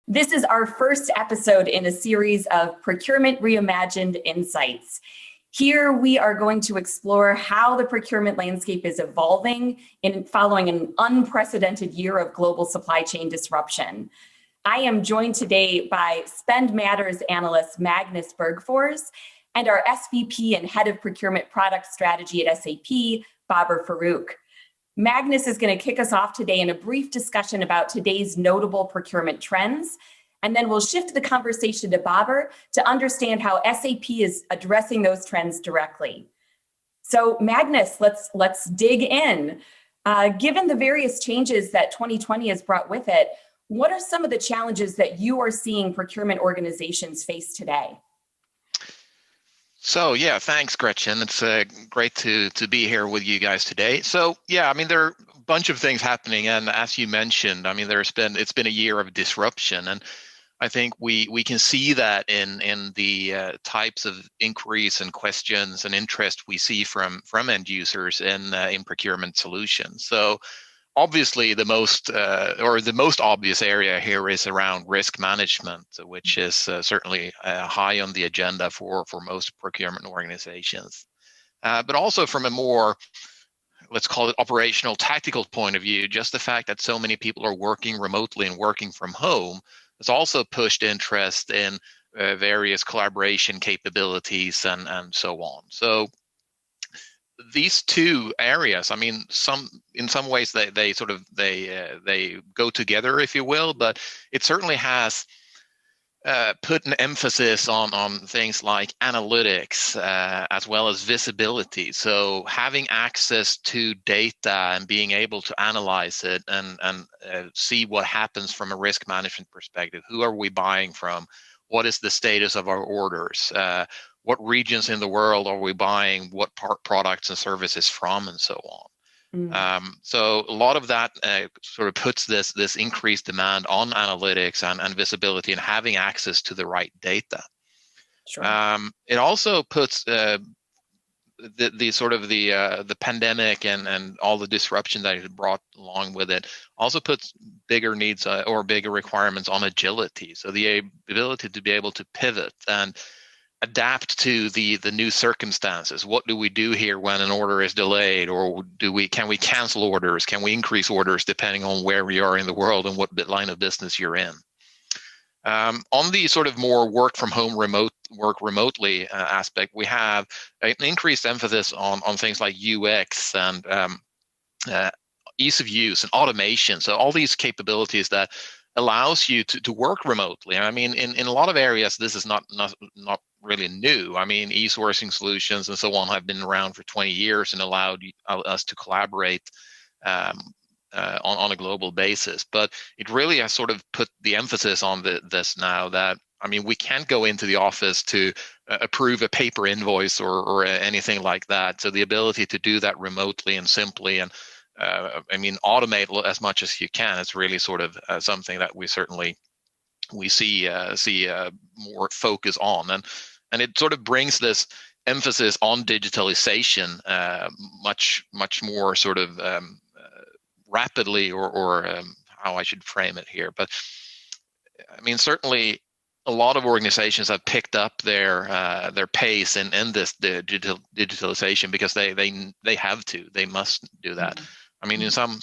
This is our first episode in a series of Procurement Reimagined Insights. Here we are going to explore how the procurement landscape is evolving following an unprecedented year of global supply chain disruption. I am joined today by Spend Matters analyst Magnus Bergfors and our SVP and Head of Procurement Product Strategy at SAP, Baber Farooq. Magnus is going to kick us off today in a brief discussion about today's notable procurement trends, and then we'll shift the conversation to Baber to understand how SAP is addressing those trends directly. So Magnus, let's dig in. Given the various changes that 2020 has brought with it, what are some of the challenges that you are seeing procurement organizations face today? So yeah, thanks, Gretchen. It's great to be here with you guys today. So yeah, I mean, there are a bunch of things happening, and as you mentioned, I mean, it's been a year of disruption, and I think we can see that in the types of inquiries and questions and interest we see from end users in procurement solutions. So obviously, the most obvious area here is around risk management, which is certainly high on the agenda for most procurement organizations. But also from a more, let's call it operational, tactical point of view, just the fact that so many people are working remotely and working from home has also pushed interest in various collaboration capabilities and so on. So these two areas, I mean, in some ways they go together, if you will, but it certainly has put an emphasis on things like analytics as well as visibility. So having access to data and being able to analyze it and see what happens from a risk management perspective. Who are we buying from? What is the status of our orders? What regions in the world are we buying what products and services from, and so on. So a lot of that sort of puts this increased demand on analytics and visibility and having access to the right data. Sure. It also puts the pandemic and all the disruption that it brought along with it also puts bigger needs or bigger requirements on agility. So the ability to be able to pivot and adapt to the new circumstances. What do we do here when an order is delayed, or can we cancel orders? Can we increase orders depending on where we are in the world and what line of business you're in? On the sort of more work from home, work remotely aspect, we have an increased emphasis on things like UX and ease of use and automation. So all these capabilities that allows you to work remotely. I mean, in a lot of areas, this is not really new. I mean, e-sourcing solutions and so on have been around for 20 years and allowed us to collaborate on a global basis. But it really has sort of put the emphasis on this now that, I mean, we can't go into the office to approve a paper invoice or anything like that. So the ability to do that remotely and simply and automate as much as you can. It's really sort of something that we see more focus on, and it sort of brings this emphasis on digitalization much more sort of rapidly, or how I should frame it here. But I mean, certainly a lot of organizations have picked up their pace in this digitalization because they have to, they must do that. Mm-hmm. I mean, in some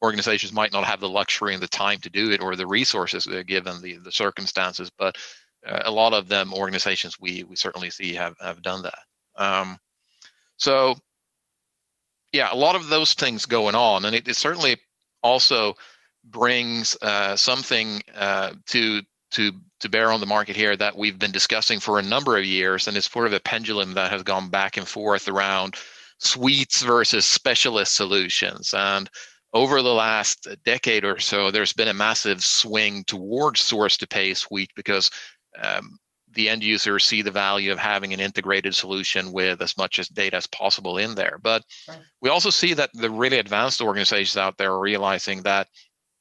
organizations might not have the luxury and the time to do it or the resources given the circumstances, but a lot of them organizations we certainly see have done that. So yeah, a lot of those things going on, and it certainly also brings something to bear on the market here that we've been discussing for a number of years, and it's sort of a pendulum that has gone back and forth around suites versus specialist solutions. And over the last decade or so, there's been a massive swing towards source-to-pay suite because the end users see the value of having an integrated solution with as much as data as possible in there. But we also see that the really advanced organizations out there are realizing that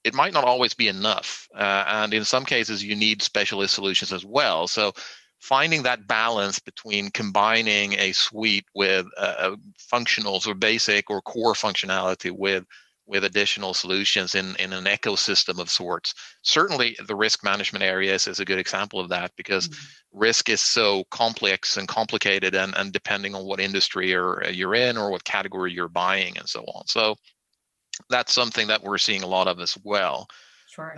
it might not always be enough. And in some cases, you need specialist solutions as well. So finding that balance between combining a suite with functionals or basic or core functionality with with additional solutions in an ecosystem of sorts. Certainly the risk management areas is a good example of that, because risk is so complex and complicated, and depending on what industry you're in or what category you're buying and so on. So that's something that we're seeing a lot of as well. Sure.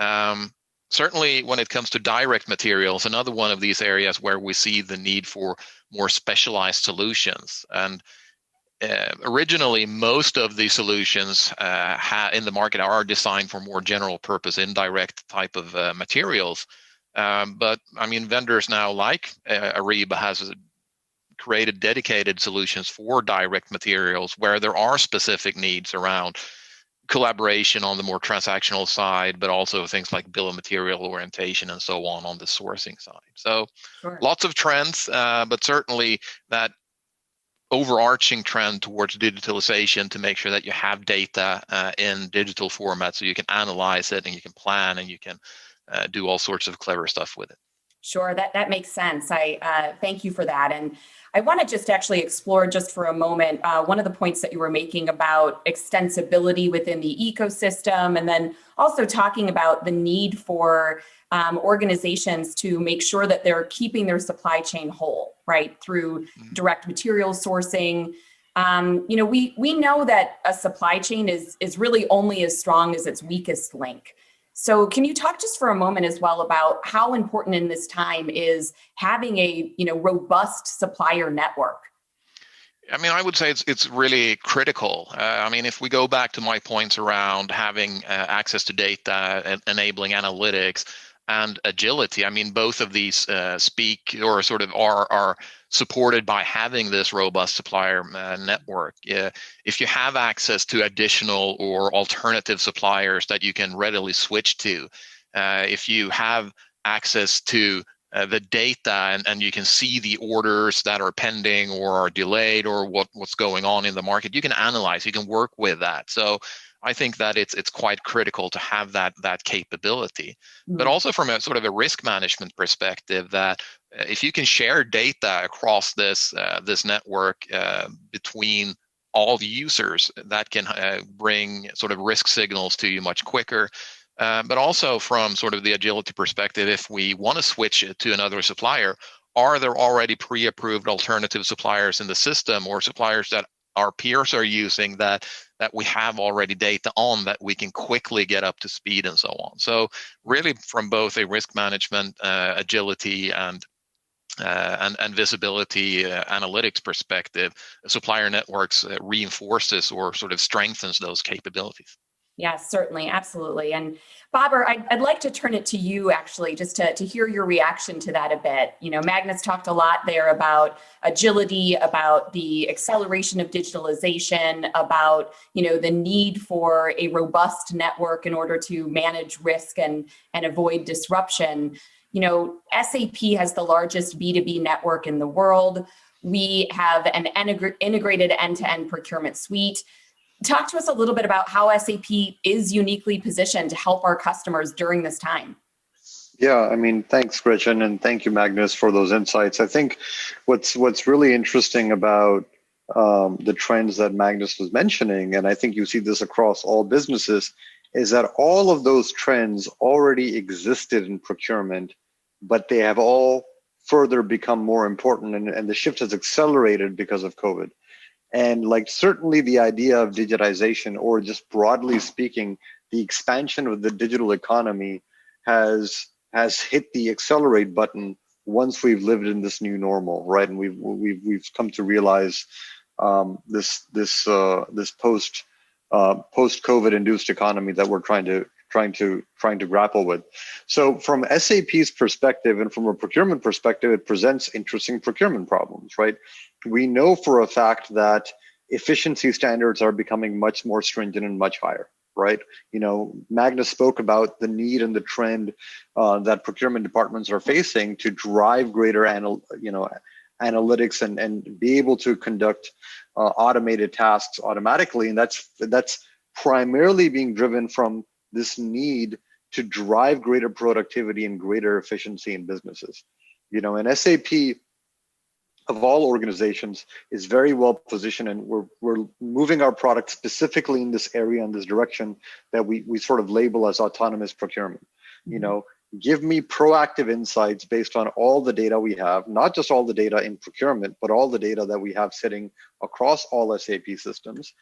Certainly when it comes to direct materials, another one of these areas where we see the need for more specialized solutions. And originally, most of the solutions in the market are designed for more general purpose, indirect type of materials. But I mean, vendors now like Ariba has created dedicated solutions for direct materials where there are specific needs around collaboration on the more transactional side, but also things like bill of material orientation and so on the sourcing side. So Sure. lots of trends, but certainly that overarching trend towards digitalization to make sure that you have data in digital format so you can analyze it and you can plan and you can do all sorts of clever stuff with it. Sure, that makes sense. I thank you for that. And I want to just actually explore just for a moment one of the points that you were making about extensibility within the ecosystem, and then also talking about the need for organizations to make sure that they're keeping their supply chain whole, right, through direct material sourcing. We know that a supply chain is really only as strong as its weakest link. So can you talk just for a moment as well about how important in this time is having a robust supplier network? I mean, I would say it's really critical. I mean, if we go back to my points around having access to data and enabling analytics and agility, I mean, both of these speak or sort of are supported by having this robust supplier network. If you have access to additional or alternative suppliers that you can readily switch to, if you have access to the data and you can see the orders that are pending or are delayed or what's going on in the market, you can analyze, you can work with that. So I think that it's quite critical to have that capability, but also from a sort of a risk management perspective, that if you can share data across this network between all the users, that can bring sort of risk signals to you much quicker. But also from sort of the agility perspective, if we want to switch it to another supplier, are there already pre-approved alternative suppliers in the system, or suppliers that our peers are using that we have already data on that we can quickly get up to speed and so on. So really from both a risk management, agility and visibility analytics perspective, supplier networks reinforces or sort of strengthens those capabilities. Yes, certainly. Absolutely. And Baber, I'd like to turn it to you actually, just to hear your reaction to that a bit. Magnus talked a lot there about agility, about the acceleration of digitalization, about, the need for a robust network in order to manage risk and avoid disruption. SAP has the largest B2B network in the world. We have an integrated end-to-end procurement suite. Talk to us a little bit about how SAP is uniquely positioned to help our customers during this time. Yeah, I mean, thanks, Gretchen, and thank you, Magnus, for those insights. I think what's really interesting about the trends that Magnus was mentioning, and I think you see this across all businesses, is that all of those trends already existed in procurement, but they have all further become more important, and the shift has accelerated because of COVID. And certainly the idea of digitization, or just broadly speaking, the expansion of the digital economy has hit the accelerate button once we've lived in this new normal, right? And we've come to realize this post-COVID induced economy that we're trying to grapple with. So from SAP's perspective and from a procurement perspective, it presents interesting procurement problems, right? We know for a fact that efficiency standards are becoming much more stringent and much higher, right? Magnus spoke about the need and the trend that procurement departments are facing to drive greater analytics and be able to conduct automated tasks automatically, and that's primarily being driven from this need to drive greater productivity and greater efficiency in businesses. And SAP of all organizations is very well positioned, and we're moving our product specifically in this area, in this direction that we sort of label as autonomous procurement. You know, give me proactive insights based on all the data we have, not just all the data in procurement, but all the data that we have sitting across all SAP systems,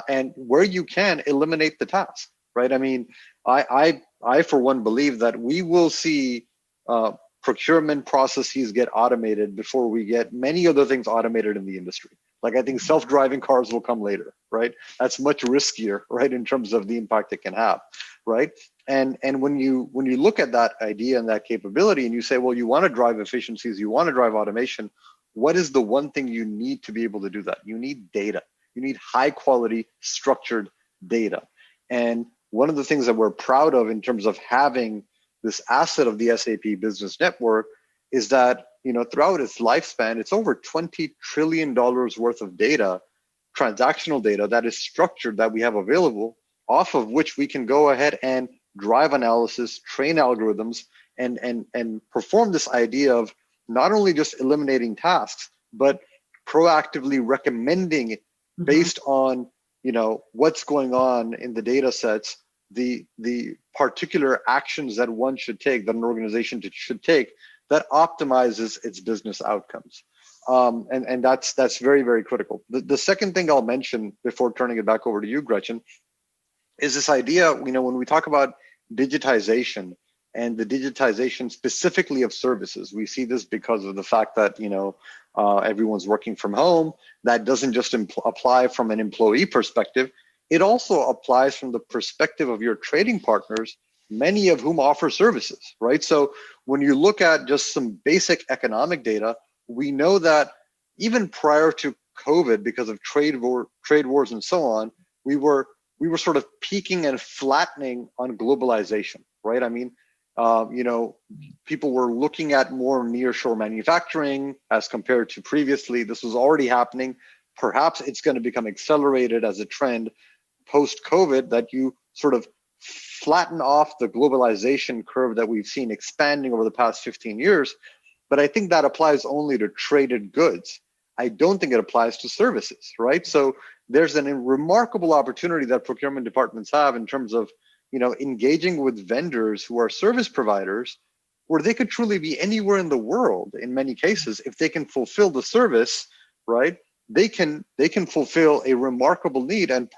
and where you can eliminate the task, right? I mean, I for one believe that we will see procurement processes get automated before we get many other things automated in the industry. Like, I think self-driving cars will come later, right? That's much riskier, right, in terms of the impact it can have, right? And when you look at that idea and that capability, and you say, well, you want to drive efficiencies, you want to drive automation, what is the one thing you need to be able to do that? You need data. You need high quality, structured data. And one of the things that we're proud of in terms of having this asset of the SAP Business Network is that, you know, throughout its lifespan, it's over $20 trillion worth of data, transactional data that is structured, that we have available, off of which we can go ahead and drive analysis, train algorithms, and perform this idea of not only just eliminating tasks, but proactively recommending based on, you know, what's going on in the data sets, the particular actions that one should take, that an organization should take, that optimizes its business outcomes. And that's very, very critical. The second thing I'll mention before turning it back over to you, Gretchen, is this idea, you know, when we talk about digitization and the digitization specifically of services, we see this because of the fact that, you know, everyone's working from home. That doesn't just apply from an employee perspective. It also applies from the perspective of your trading partners, many of whom offer services, right? So when you look at just some basic economic data, we know that even prior to COVID, because of trade wars and so on, we were sort of peaking and flattening on globalization, right? I mean, you know, people were looking at more nearshore manufacturing as compared to previously. This was already happening. Perhaps it's going to become accelerated as a trend post-COVID, that you sort of flatten off the globalization curve that we've seen expanding over the past 15 years. But I think that applies only to traded goods. I don't think it applies to services, right? So there's a remarkable opportunity that procurement departments have in terms of, you know, engaging with vendors who are service providers, where they could truly be anywhere in the world. In many cases, if they can fulfill the service, right, they can fulfill a remarkable need. And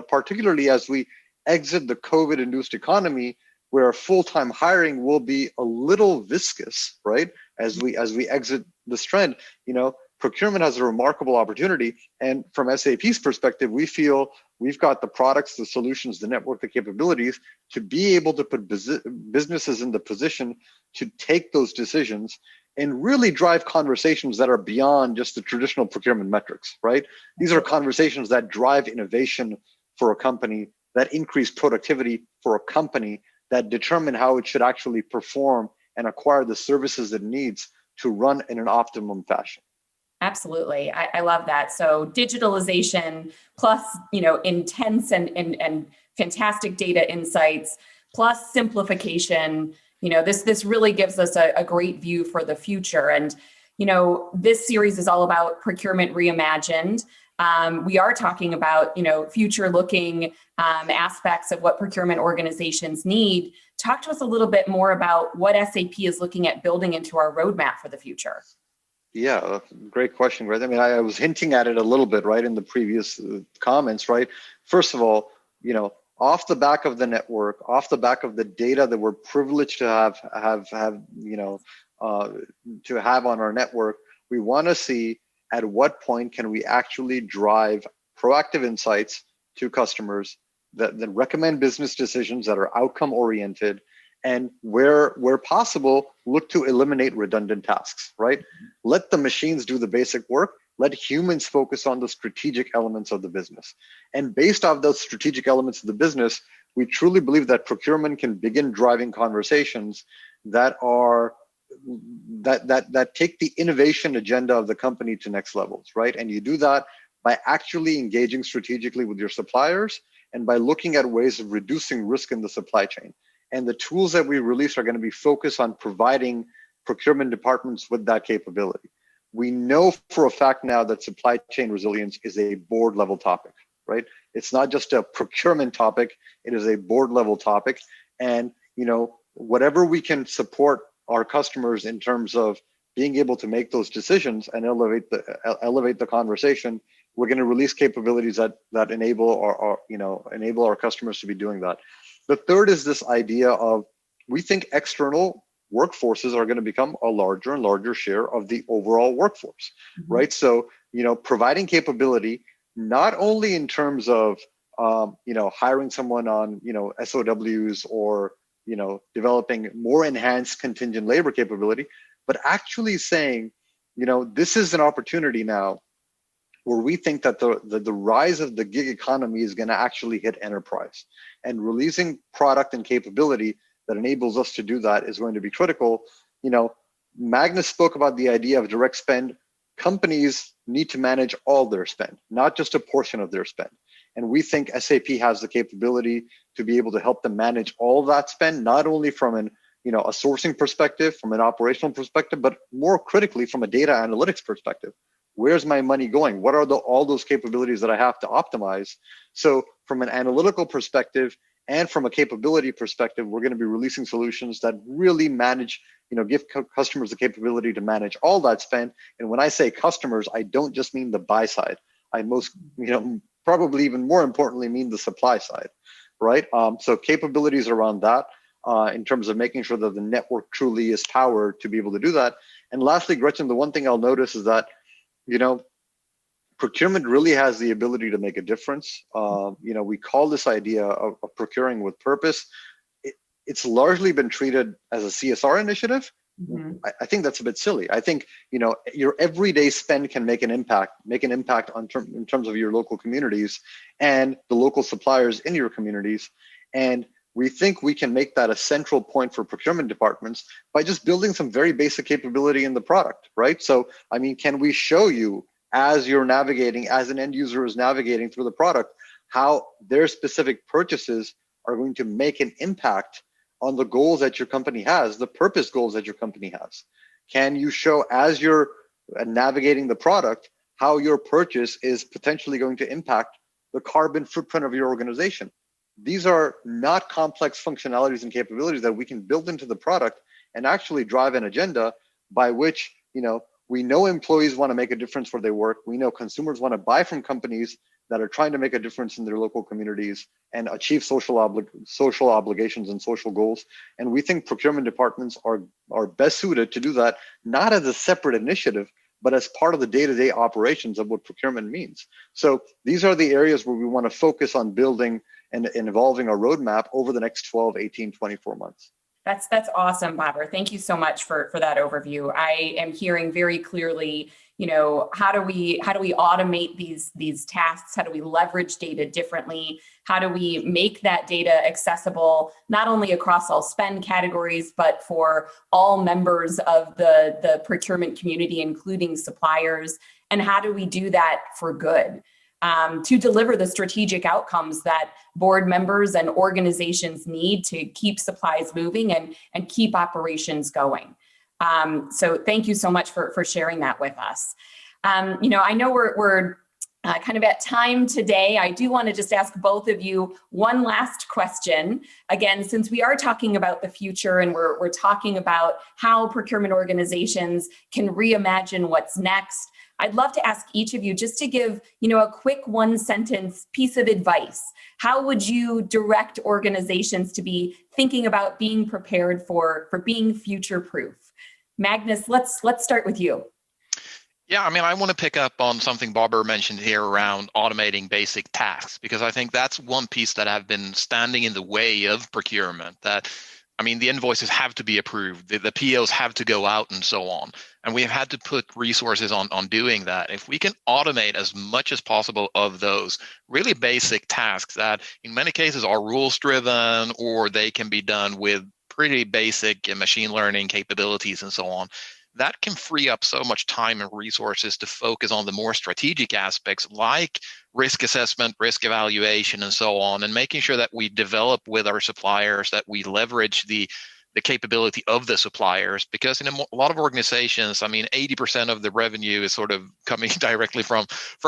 particularly as we exit the COVID-induced economy, where full-time hiring will be a little viscous, right? As we exit this trend, you know, procurement has a remarkable opportunity. And from SAP's perspective, we feel we've got the products, the solutions, the network, the capabilities to be able to put businesses in the position to take those decisions and really drive conversations that are beyond just the traditional procurement metrics, right? These are conversations that drive innovation for a company, that increase productivity for a company, that determine how it should actually perform and acquire the services it needs to run in an optimum fashion. Absolutely. I love that. So digitalization plus, you know, intense and fantastic data insights plus simplification, you know, this really gives us a great view for the future. And, you know, this series is all about Procurement Reimagined. We are talking about, you know, future looking aspects of what procurement organizations need. Talk to us a little bit more about what SAP is looking at building into our roadmap for the future. Yeah, great question, right? I mean, I was hinting at it a little bit, right, in the previous comments, right? First of all, you know, off the back of the network, off the back of the data that we're privileged to have you know, to have on our network, we want to see at what point can we actually drive proactive insights to customers that recommend business decisions that are outcome oriented, and where possible, look to eliminate redundant tasks, right? Let the machines do the basic work. Let humans focus on the strategic elements of the business. And based off those strategic elements of the business, we truly believe that procurement can begin driving conversations that are that take the innovation agenda of the company to next levels, right? And you do that by actually engaging strategically with your suppliers and by looking at ways of reducing risk in the supply chain. And the tools that we release are going to be focused on providing procurement departments with that capability. we know for a fact now that supply chain resilience is a board level topic, right? It's not just a procurement topic, it is a board level topic. And, whatever we can support our customers in terms of being able to make those decisions and elevate the conversation, we're going to release capabilities that enable our customers to be doing that. The third is this idea of, we think external workforces are going to become a larger and larger share of the overall workforce, right? So, providing capability, not only in terms of, hiring someone on, SOWs or, developing more enhanced contingent labor capability, but actually saying, this is an opportunity now where we think that the rise of the gig economy is going to actually hit enterprise, and releasing product and capability that enables us to do that is going to be critical. Magnus spoke about the idea of direct spend. Companies need to manage all their spend, not just a portion of their spend. And we think SAP has the capability to be able to help them manage all that spend, not only from a sourcing perspective, from an operational perspective, but more critically from a data analytics perspective. Where's my money going? What are all those capabilities that I have to optimize? So from an analytical perspective and from a capability perspective, we're going to be releasing solutions that really manage, give customers the capability to manage all that spend. And when I say customers, I don't just mean the buy side. I probably even more importantly mean the supply side, right? So capabilities around that in terms of making sure that the network truly is powered to be able to do that. And lastly, Gretchen, the one thing I'll notice is that, procurement really has the ability to make a difference. We call this idea of procuring with purpose. It's largely been treated as a CSR initiative. I think that's a bit silly. I think, your everyday spend can make an impact in terms of your local communities and the local suppliers in your communities. And we think we can make that a central point for procurement departments by just building some very basic capability in the product, right? So, can we show you, as you're navigating, as an end user is navigating through the product, how their specific purchases are going to make an impact on the goals that your company has, the purpose goals that your company has? Can you show, as you're navigating the product, how your purchase is potentially going to impact the carbon footprint of your organization? These are not complex functionalities and capabilities that we can build into the product and actually drive an agenda by which, we know employees want to make a difference where they work. We know consumers want to buy from companies that are trying to make a difference in their local communities and achieve social obligations and social goals. And we think procurement departments are best suited to do that, not as a separate initiative, but as part of the day-to-day operations of what procurement means. So these are the areas where we want to focus on building and evolving our roadmap over the next 12, 18, 24 months. That's awesome, Babar. Thank you so much for that overview. I am hearing very clearly, how do we automate these tasks? How do we leverage data differently? How do we make that data accessible, not only across all spend categories, but for all members of the procurement community, including suppliers? And how do we do that for good? To deliver the strategic outcomes that board members and organizations need to keep supplies moving and keep operations going. So thank you so much for sharing that with us. I know we're kind of at time today. I do want to just ask both of you one last question. Again, since we are talking about the future and we're talking about how procurement organizations can reimagine what's next, I'd love to ask each of you just to give, a quick one-sentence piece of advice. How would you direct organizations to be thinking about being prepared for being future-proof? Magnus, let's start with you. Yeah, I want to pick up on something Babar mentioned here around automating basic tasks, because I think that's one piece that have been standing in the way of procurement. That, the invoices have to be approved, the POs have to go out and so on. And we've had to put resources on doing that. If we can automate as much as possible of those really basic tasks that in many cases are rules driven, or they can be done with pretty basic machine learning capabilities and so on, that can free up so much time and resources to focus on the more strategic aspects like risk assessment, risk evaluation, and so on, and making sure that we develop with our suppliers, that we leverage the the capability of the suppliers, because in a lot of organizations, I mean, 80% of the revenue is sort of coming directly from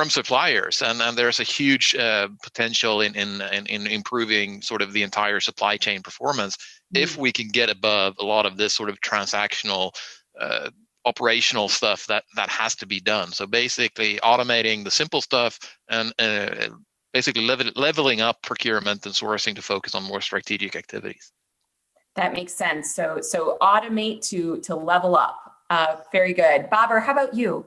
suppliers, and there's a huge potential in improving sort of the entire supply chain performance if we can get above a lot of this sort of transactional operational stuff that has to be done. So basically automating the simple stuff and basically leveling up procurement and sourcing to focus on more strategic activities. That makes sense. So automate to level up. Very good. Babar, how about you?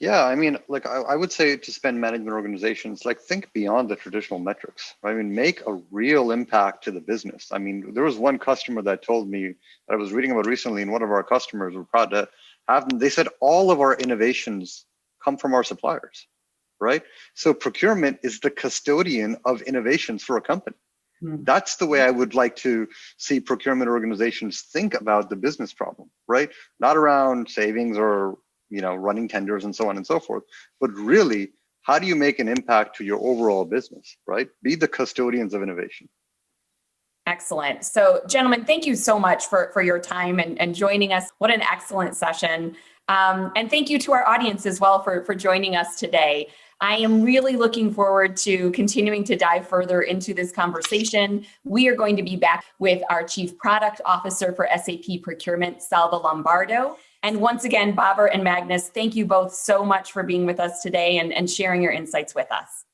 Yeah, I mean, like I would say to spend management organizations, like think beyond the traditional metrics. Right? I mean, make a real impact to the business. I mean, there was one customer that told me that I was reading about recently, and one of our customers, we're proud to have them. They said all of our innovations come from our suppliers, right? So procurement is the custodian of innovations for a company. That's the way I would like to see procurement organizations think about the business problem, right? Not around savings or running tenders and so on and so forth, but really, how do you make an impact to your overall business, right? Be the custodians of innovation. Excellent. So gentlemen, thank you so much for your time and joining us. What an excellent session. And thank you to our audience as well for joining us today. I am really looking forward to continuing to dive further into this conversation. We are going to be back with our Chief Product Officer for SAP Procurement, Salva Lombardo. And once again, Babar and Magnus, thank you both so much for being with us today and sharing your insights with us.